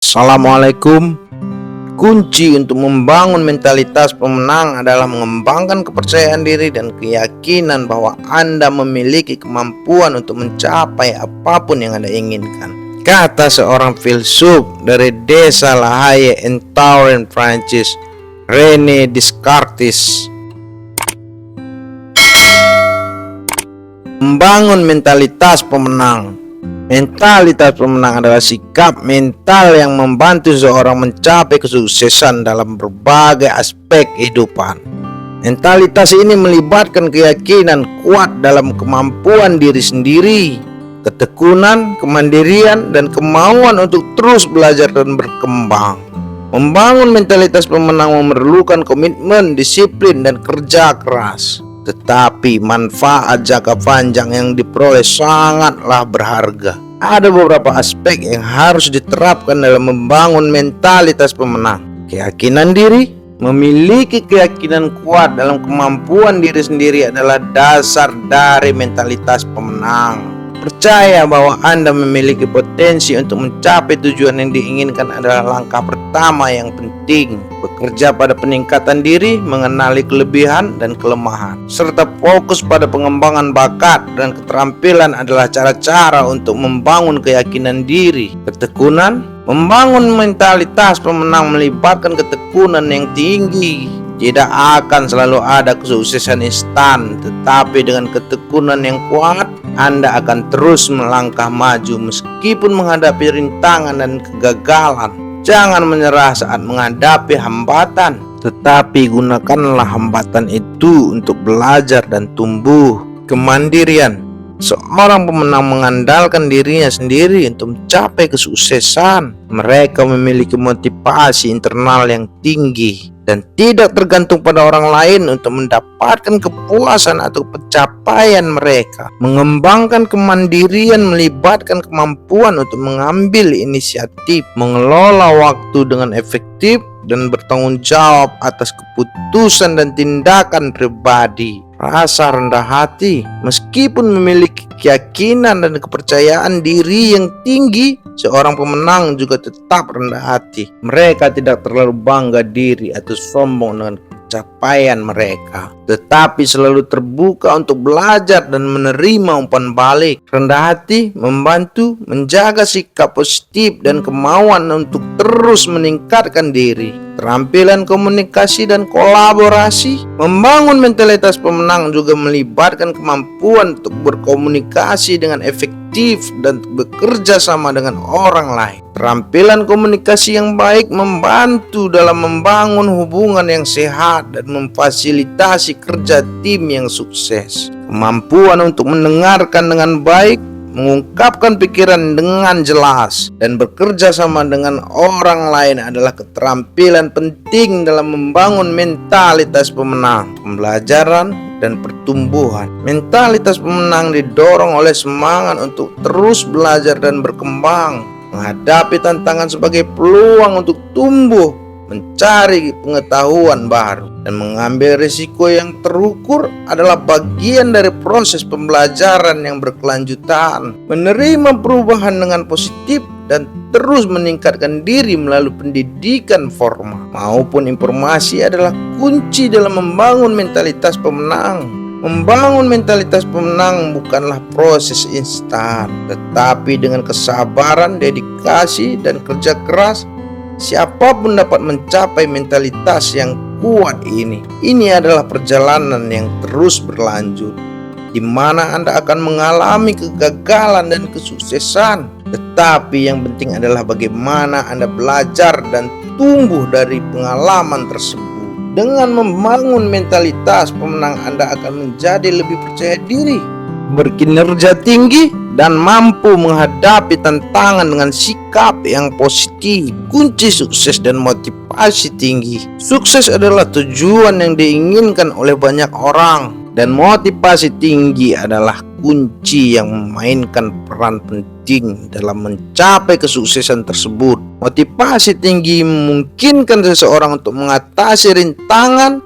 Assalamualaikum. Kunci untuk membangun mentalitas pemenang adalah mengembangkan kepercayaan diri dan keyakinan bahwa Anda memiliki kemampuan untuk mencapai apapun yang Anda inginkan. Kata seorang filsuf dari desa La Haye, Entauren, Prancis, René Descartes. Membangun mentalitas pemenang. Mentalitas pemenang adalah sikap mental yang membantu seorang mencapai kesuksesan dalam berbagai aspek kehidupan. Mentalitas ini melibatkan keyakinan kuat dalam kemampuan diri sendiri, ketekunan, kemandirian, dan kemauan untuk terus belajar dan berkembang. Membangun mentalitas pemenang memerlukan komitmen, disiplin, dan kerja keras. Tetapi manfaat jangka panjang yang diperoleh sangatlah berharga. Ada beberapa aspek yang harus diterapkan dalam membangun mentalitas pemenang. Keyakinan diri. Memiliki keyakinan kuat dalam kemampuan diri sendiri adalah dasar dari mentalitas pemenang. Percaya bahwa Anda memiliki potensi untuk mencapai tujuan yang diinginkan adalah langkah pertama yang penting. Bekerja pada peningkatan diri, mengenali kelebihan dan kelemahan, serta fokus pada pengembangan bakat dan keterampilan adalah cara-cara untuk membangun keyakinan diri. Ketekunan. Membangun mentalitas pemenang melibatkan ketekunan yang tinggi. Tidak akan selalu ada kesuksesan instan, tetapi dengan ketekunan yang kuat, Anda akan terus melangkah maju meskipun menghadapi rintangan dan kegagalan. Jangan menyerah saat menghadapi hambatan, tetapi gunakanlah hambatan itu untuk belajar dan tumbuh. Kemandirian. Seorang pemenang mengandalkan dirinya sendiri untuk mencapai kesuksesan. Mereka memiliki motivasi internal yang tinggi dan tidak tergantung pada orang lain untuk mendapatkan kepuasan atau pencapaian mereka. Mengembangkan kemandirian melibatkan kemampuan untuk mengambil inisiatif, mengelola waktu dengan efektif, dan bertanggung jawab atas keputusan dan tindakan pribadi. Rasa rendah hati. Meskipun memiliki keyakinan dan kepercayaan diri yang tinggi, seorang pemenang juga tetap rendah hati. Mereka tidak terlalu bangga diri atau sombong dengan pencapaian mereka, tetapi selalu terbuka untuk belajar dan menerima umpan balik. Rendah hati membantu menjaga sikap positif dan kemauan untuk terus meningkatkan diri. Keterampilan komunikasi dan kolaborasi. Membangun mentalitas pemenang juga melibatkan kemampuan untuk berkomunikasi dengan efektif dan bekerja sama dengan orang lain. Keterampilan komunikasi yang baik membantu dalam membangun hubungan yang sehat dan memfasilitasi kerja tim yang sukses. Kemampuan untuk mendengarkan dengan baik, mengungkapkan pikiran dengan jelas, dan bekerja sama dengan orang lain adalah keterampilan penting dalam membangun mentalitas pemenang. Pembelajaran dan pertumbuhan. Mentalitas pemenang didorong oleh semangat untuk terus belajar dan berkembang, menghadapi tantangan sebagai peluang untuk tumbuh, mencari pengetahuan baru, dan mengambil risiko yang terukur adalah bagian dari proses pembelajaran yang berkelanjutan. Menerima perubahan dengan positif dan terus meningkatkan diri melalui pendidikan formal maupun informasi adalah kunci dalam membangun mentalitas pemenang. Membangun mentalitas pemenang bukanlah proses instan, tetapi dengan kesabaran, dedikasi, dan kerja keras, siapapun dapat mencapai mentalitas yang kuat ini. Ini adalah perjalanan yang terus berlanjut, di mana Anda akan mengalami kegagalan dan kesuksesan. Tetapi yang penting adalah bagaimana Anda belajar dan tumbuh dari pengalaman tersebut. Dengan membangun mentalitas pemenang, Anda akan menjadi lebih percaya diri, berkinerja tinggi, dan mampu menghadapi tantangan dengan sikap yang positif. Kunci sukses dan motivasi tinggi. Sukses adalah tujuan yang diinginkan oleh banyak orang, dan motivasi tinggi adalah kunci yang memainkan peran penting dalam mencapai kesuksesan tersebut. Motivasi tinggi memungkinkan seseorang untuk mengatasi rintangan,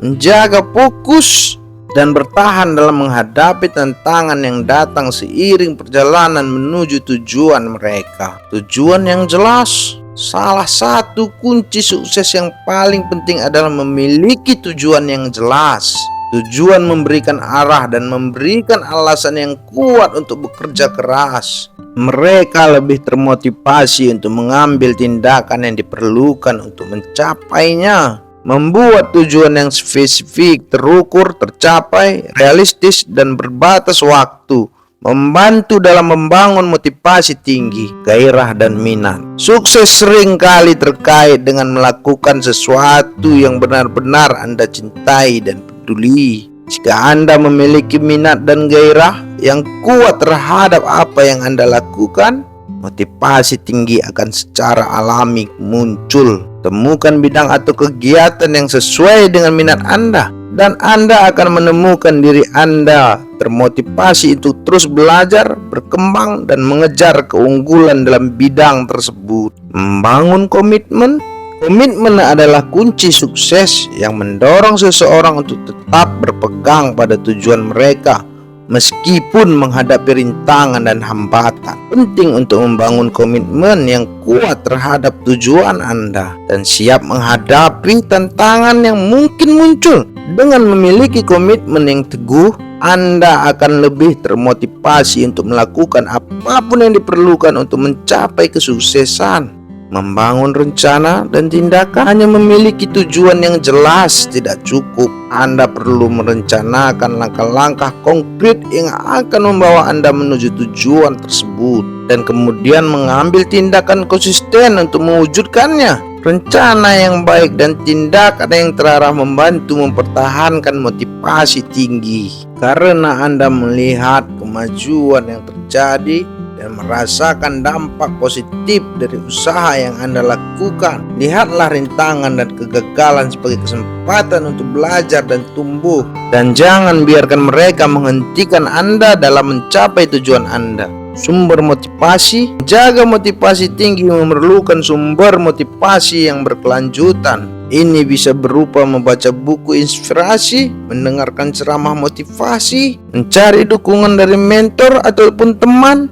menjaga fokus, dan bertahan dalam menghadapi tantangan yang datang seiring perjalanan menuju tujuan mereka. Tujuan yang jelas Salah satu kunci sukses yang paling penting adalah memiliki tujuan yang jelas. Tujuan memberikan arah dan memberikan alasan yang kuat untuk bekerja keras. Mereka lebih termotivasi untuk mengambil tindakan yang diperlukan untuk mencapainya. Membuat tujuan yang spesifik, terukur, tercapai, realistis, dan berbatas waktu membantu dalam membangun motivasi tinggi, gairah, dan minat. Sukses sering kali terkait dengan melakukan sesuatu yang benar-benar Anda cintai dan peduli. Jika Anda memiliki minat dan gairah yang kuat terhadap apa yang Anda lakukan, motivasi tinggi akan secara alami muncul. Temukan bidang atau kegiatan yang sesuai dengan minat Anda, dan Anda akan menemukan diri Anda termotivasi untuk terus belajar, berkembang, dan mengejar keunggulan dalam bidang tersebut. Membangun komitmen. Komitmen adalah kunci sukses yang mendorong seseorang untuk tetap berpegang pada tujuan mereka meskipun menghadapi rintangan dan hambatan. Penting untuk membangun komitmen yang kuat terhadap tujuan Anda dan siap menghadapi tantangan yang mungkin muncul. Dengan memiliki komitmen yang teguh, Anda akan lebih termotivasi untuk melakukan apapun yang diperlukan untuk mencapai kesuksesan. Membangun rencana dan tindakan. Hanya memiliki tujuan yang jelas tidak cukup. Anda perlu merencanakan langkah-langkah konkret yang akan membawa Anda menuju tujuan tersebut, dan kemudian mengambil tindakan konsisten untuk mewujudkannya. Rencana yang baik dan tindakan yang terarah membantu mempertahankan motivasi tinggi, karena Anda melihat kemajuan yang terjadi dan merasakan dampak positif dari usaha yang Anda lakukan. Lihatlah rintangan dan kegagalan sebagai kesempatan untuk belajar dan tumbuh, dan jangan biarkan mereka menghentikan Anda dalam mencapai tujuan Anda. Sumber motivasi. Jaga motivasi tinggi memerlukan sumber motivasi yang berkelanjutan. Ini bisa berupa membaca buku inspirasi, mendengarkan ceramah motivasi, mencari dukungan dari mentor ataupun teman,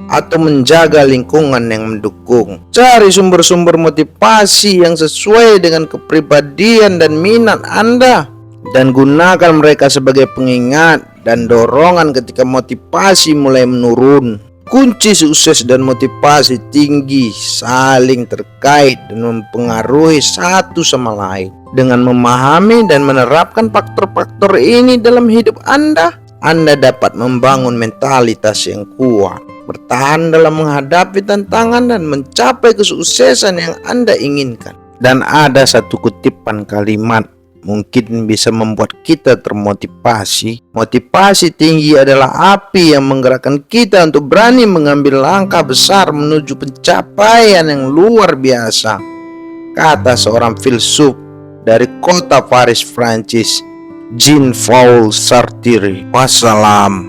atau menjaga lingkungan yang mendukung. Cari sumber-sumber motivasi yang sesuai dengan kepribadian dan minat Anda, dan gunakan mereka sebagai pengingat dan dorongan ketika motivasi mulai menurun. Kunci sukses dan motivasi tinggi saling terkait dan mempengaruhi satu sama lain. Dengan memahami dan menerapkan faktor-faktor ini dalam hidup Anda dapat membangun mentalitas yang kuat, bertahan dalam menghadapi tantangan, dan mencapai kesuksesan yang Anda inginkan. Dan ada satu kutipan kalimat mungkin bisa membuat kita termotivasi. Motivasi tinggi adalah api yang menggerakkan kita untuk berani mengambil langkah besar menuju pencapaian yang luar biasa, kata seorang filsuf dari kota Paris, Prancis, Jean-Paul Sartre. Wassalam.